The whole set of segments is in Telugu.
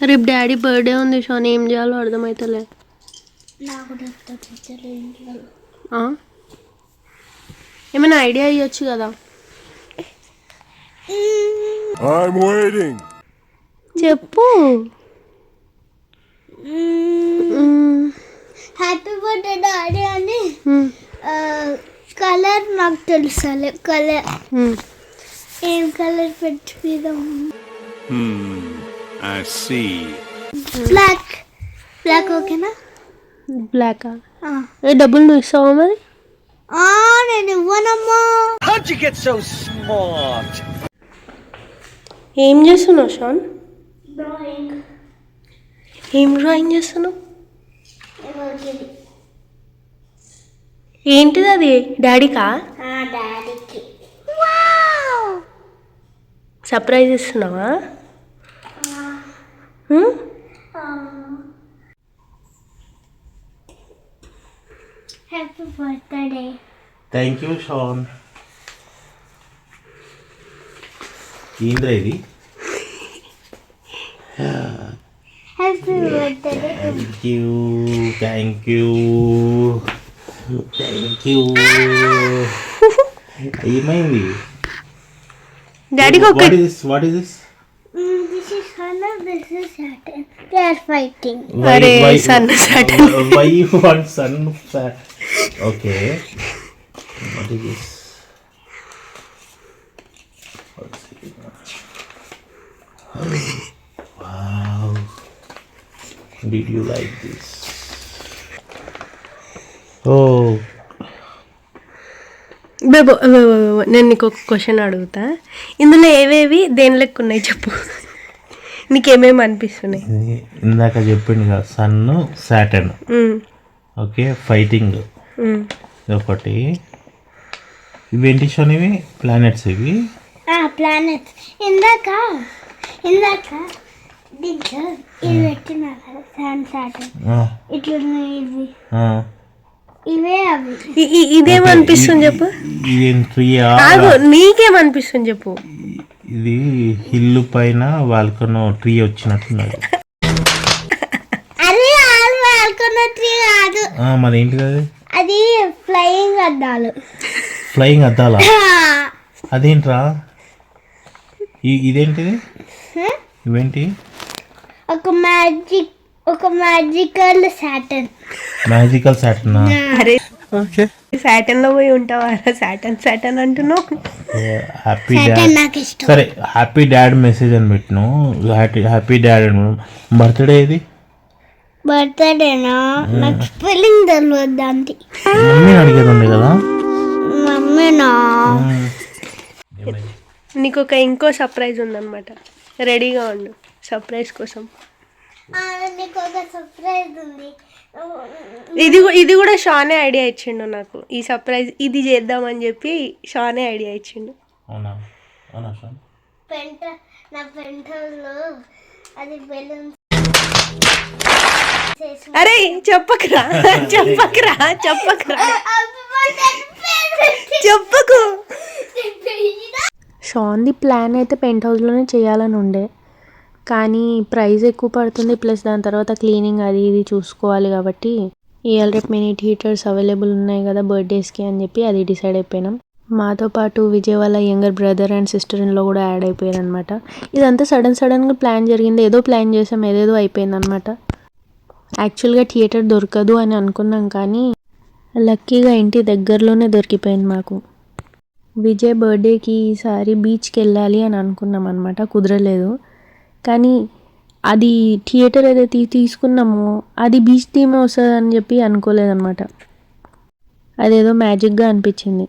రేపు డాడీ బర్త్డే ఉంది షాన్, ఏం చేయాలో అర్థమవుతలే. ఏమైనా ఐడియా ఇవ్వచ్చు కదా. చెప్పు. హ్యాపీ బర్త్డే డాడీ అని కలర్ నాకు తెలుసలే. కలర్ ఏం కలర్ పెట్టిద్దాం? బ్లాక్. బ్లాక్ ఓకేనా? బ్లాకా? డబ్బులు నువ్వు ఇస్తావా మరి? నేను ఇవ్వనమ్మా. ఏం చేస్తున్నావు షాన్? ఏం డ్రాయింగ్ చేస్తున్నావు? ఏంటిది అది? డాడీకా? డాడీకి సర్ప్రైజ్ ఇస్తున్నావా? Happy birthday. Thank you Shaan. ఏంద్రా ఇది? Happy birthday. Thank you, thank you, thank you. ఏమైంది daddy? What is this? This is Hannah, this is Saturn. They are fighting. Why sun Saturn? Why you want sun? Okay. What is this? Wow. Did you like this? Oh. బేబో నేను నీకు ఒక క్వశ్చన్ అడుగుతా. ఇందులో ఏవేవి దేని లెక్క ఉన్నాయి చెప్పు. నీకేమేమి అనిపిస్తున్నాయి? ఇందాక చెప్పింది కదా, సన్ సాటర్న్. ఓకే, ఫైటింగ్ ఒకటి. ఇవేంటి షోన్? ఇవి ప్లానెట్స్. ఇవి ప్లానెట్స్. ఇందాక దీంట్లో ఇవి పెట్టినారు. సన్ సాటర్న్ ఇట్లున్నాయి. ఇవి ఇవే అవి. ఇదేమనిపిస్తుంది చెప్పు. నీకేమనిపిస్తుంది చెప్పు. ఇది హిల్ పైన వాల్కనో ట్రీ వచ్చినట్టున్నది. అది వాల్కనో ట్రీ కాదు. మరి ఏంటిది అది? అది ఫ్లయింగ్ అద్దాలు. ఫ్లయింగ్ అద్దాలా? అదేంట్రా? ఇదేంటిది? ఇవేంటి? ఒక మ్యాజికల్ సాటర్న్. Magical Saturn. అరే సాటర్న్ లో పోయి ఉంటావా? సాటర్న్ అంటున్నావు. Happy dad. సరే, హ్యాపీ డాడ్ మెసేజ్ అని పెట్టిను. Happy dad. బర్త్డే ఇది? బర్త్డేనా? నాకు స్పెల్లింగ్ తెలియదు దాంది. మమ్మీని అడిగేది ఉండే కదా. మమ్మీనా? నీకు ఇంకో సర్ప్రైజ్ ఉందన్నమాట. రెడీగా ఉండు సర్ప్రైజ్ కోసం. నీకు ఒక సర్ప్రైజ్ ఉంది. ఇది కూడా షానే ఐడియా ఇచ్చిండు నాకు. ఈ సర్ప్రైజ్ ఇది చేద్దామని చెప్పి షానే ఐడియా ఇచ్చిండు. అవునా? అవునా షాన్? నా పెంటలో అది బెలూన్స్. అరే చెప్పకురా చెప్పకురా చెప్పకు. షాన్ది ప్లాన్ అయితే పెంట్ హౌస్లోనే చేయాలని ఉండే, కానీ ప్రైస్ ఎక్కువ పడుతుంది. ప్లస్ దాని తర్వాత క్లీనింగ్ అది ఇది చూసుకోవాలి కాబట్టి ఇవాళ రేపు మినిట్ హీటర్స్ అవైలబుల్ ఉన్నాయి కదా బర్త్డేస్కి అని చెప్పి అది డిసైడ్ అయిపోయినాం. మాతో పాటు విజయ్ వాళ్ళ యంగర్ బ్రదర్ అండ్ సిస్టర్ ఇన్లో కూడా యాడ్ అయిపోయారు అనమాట. ఇదంతా సడన్గా ప్లాన్ జరిగింది. ఏదో ప్లాన్ చేసాం, ఏదేదో అయిపోయింది అనమాట. యాక్చువల్గా థియేటర్ దొరకదు అని అనుకున్నాం, కానీ లక్కీగా ఇంటి దగ్గరలోనే దొరికిపోయింది మాకు. విజయ్ బర్త్డేకి ఈసారి బీచ్కి వెళ్ళాలి అని అనుకున్నాం అనమాట, కుదరలేదు. కానీ అది థియేటర్ ఏదైతే తీసుకున్నామో అది బీచ్ థీమే వస్తుంది అని చెప్పి అనుకోలేదన్నమాట. అదేదో మ్యాజిక్గా అనిపించింది.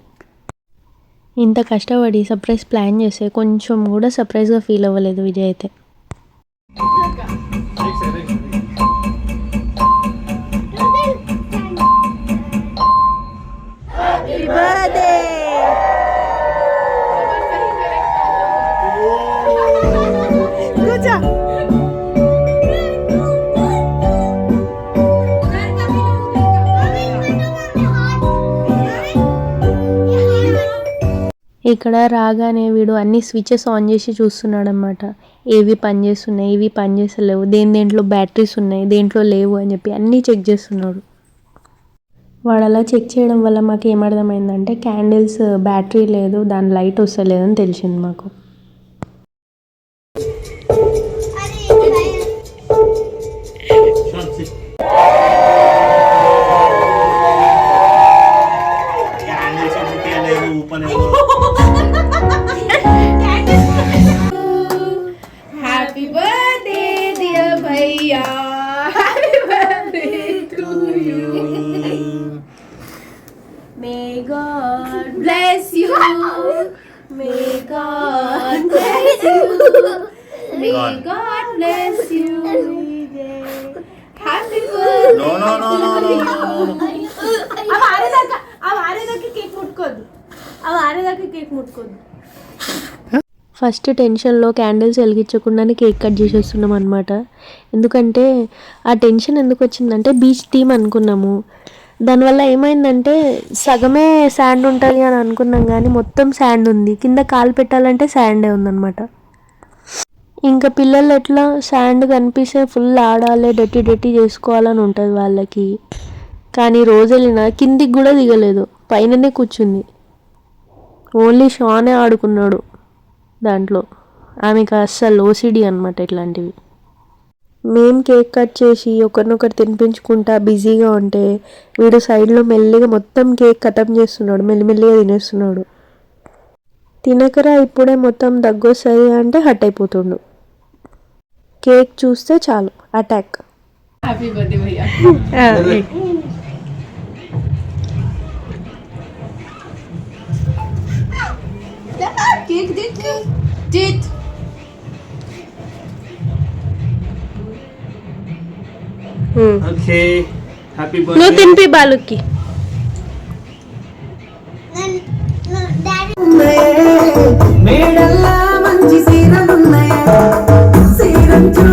ఇంత కష్టపడి సర్ప్రైజ్ ప్లాన్ చేస్తే కొంచెం కూడా సర్ప్రైజ్గా ఫీల్ అవ్వలేదు విజయ్ అయితే. ఇక్కడ రాగానే వీడు అన్ని స్విచెస్ ఆన్ చేసి చూస్తున్నాడు అనమాట. ఏవి పని చేస్తున్నాయి, ఏవి పని చేస్తలేవు, దేంట్లో బ్యాటరీస్ ఉన్నాయి, దేంట్లో లేవు అని చెప్పి అన్నీ చెక్ చేస్తున్నాడు. వాడు అలా చెక్ చేయడం వల్ల మాకు ఏమర్థమైందంటే క్యాండిల్స్ బ్యాటరీ లేదు, దాని లైట్ వస్తలేదని తెలిసింది మాకు. Happy birthday, dear Bhaiya. Happy birthday to you. May God bless you. May God bless you. May God bless you. Happy birthday. No. अब आरे तक केक मुटकोद्दु. अब आरे तक केक मुटकोद्दु. ఫస్ట్ టెన్షన్లో క్యాండిల్స్ వెలిగించకుండానే కేక్ కట్ చేసేస్తున్నాం అనమాట. ఎందుకంటే ఆ టెన్షన్ ఎందుకు వచ్చిందంటే బీచ్ థీమ్ అనుకున్నాము. దానివల్ల ఏమైందంటే సగమే శాండ్ ఉంటుంది అని అనుకున్నాం, కానీ మొత్తం శాండ్ ఉంది. కింద కాలు పెట్టాలంటే శాండే ఉందన్నమాట. ఇంకా పిల్లలు ఎట్లా శాండ్ కనిపిస్తే ఫుల్ ఆడాలి, డర్టీ చేసుకోవాలని ఉంటుంది వాళ్ళకి. కానీ రోజు వెళ్ళినా కిందికి కూడా దిగలేదు, పైననే కూర్చుంది. ఓన్లీ షానే ఆడుకున్నాడు దాంట్లో. ఆమెకు అస్సలు ఓసిడి అనమాట ఇట్లాంటివి. మేము కేక్ కట్ చేసి ఒకరినొకరు తినిపించుకుంటా బిజీగా ఉంటే వీడు సైడ్లో మెల్లిగా మొత్తం కేక్ కటం చేస్తున్నాడు, మెల్లిమెల్లిగా తినేస్తున్నాడు. తినకరా ఇప్పుడే మొత్తం దగ్గొస్తుంది అంటే హట్ అయిపోతుండు. కేక్ చూస్తే చాలు attack. Happy birthday, Bhaiya. Cake देख जीत ఓకే హ్యాపీ నువ్వు బర్త్డే తినిపి బాలుకి. మేడల్లా మంచి సీరలున్నాయా సీరంచు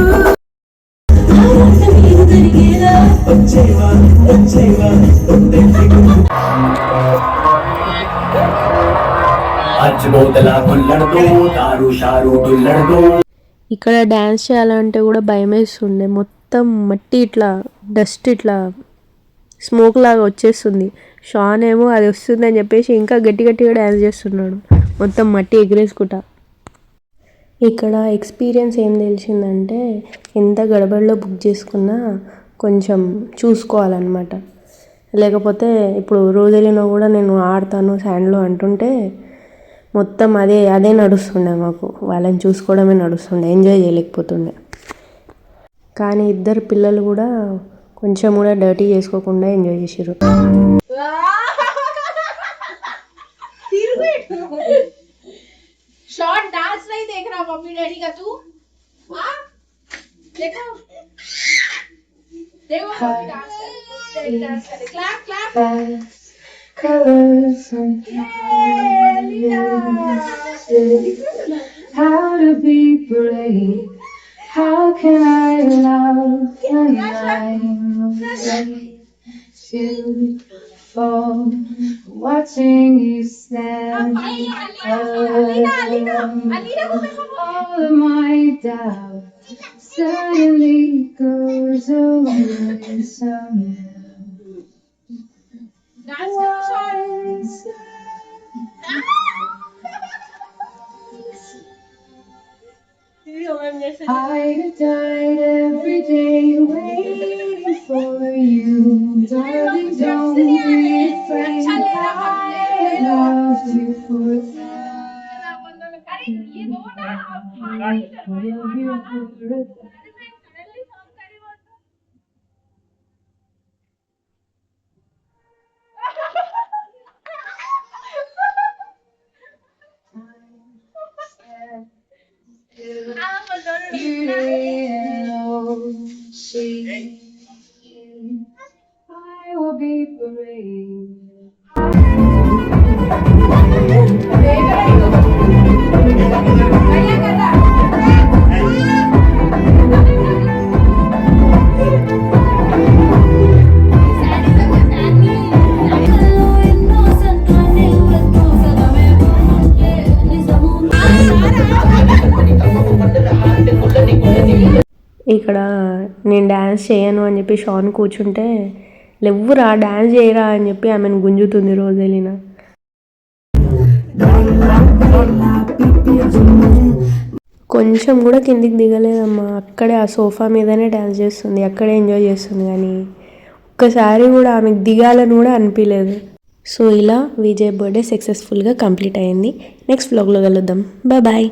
ఇక్కడ డ్యాన్స్ చేయాలంటే కూడా భయం వేస్తుండే. మొత్తం మట్టి ఇట్లా డస్ట్ ఇట్లా స్మోక్ లాగా వచ్చేస్తుంది. షాన్ ఏమో అది వస్తుందని చెప్పేసి ఇంకా గట్టిగా డ్యాన్స్ చేస్తున్నాడు, మొత్తం మట్టి ఎగిరేసుకుంటా. ఇక్కడ ఎక్స్పీరియన్స్ ఏం తెలిసిందంటే ఎంత గడబడిలో బుక్ చేసుకున్నా కొంచెం చూసుకోవాలన్నమాట. లేకపోతే ఇప్పుడు రోజులినో కూడా నేను ఆడతాను శాండ్లో అంటుంటే మొత్తం అదే నడుస్తుండే మాకు. వాళ్ళని చూసుకోవడమే నడుస్తుండే, ఎంజాయ్ చేయలేకపోతుండే. కానీ ఇద్దరు పిల్లలు కూడా కొంచెం కూడా డర్టీ చేసుకోకుండా ఎంజాయ్ చేసారు. शॉर्ट डांस नहीं देख रहा मम्मी डैडी का तू हाँ देखो देखो डांस करे clap clap colors on how to be brave, how can I love when I'm afraid to fall, watching you stand all of my doubt suddenly goes away somehow. Dance करो short I died every day waiting for you, darling. Don't be afraid. I loved you for ये दो ना I will be brave. भैया करना Satisfaction. ఇక్కడ నేను డ్యాన్స్ చేయను అని చెప్పి షాన్ కూర్చుంటే లేవ్వురా డ్యాన్స్ చేయరా అని చెప్పి ఆమెను గుంజుతుంది రోజెలినా. కొంచెం కూడా కిందికి దిగలేదమ్మా, అక్కడే ఆ సోఫా మీదనే డ్యాన్స్ చేస్తుంది, అక్కడే ఎంజాయ్ చేస్తుంది. కానీ ఒక్కసారి కూడా ఆమెకు దిగాలని కూడా అనిపించలేదు. సో ఇలా విజయ్ బర్త్డే సక్సెస్ఫుల్గా కంప్లీట్ అయింది. నెక్స్ట్ వ్లాగ్లో కలుద్దాం. బాయ్.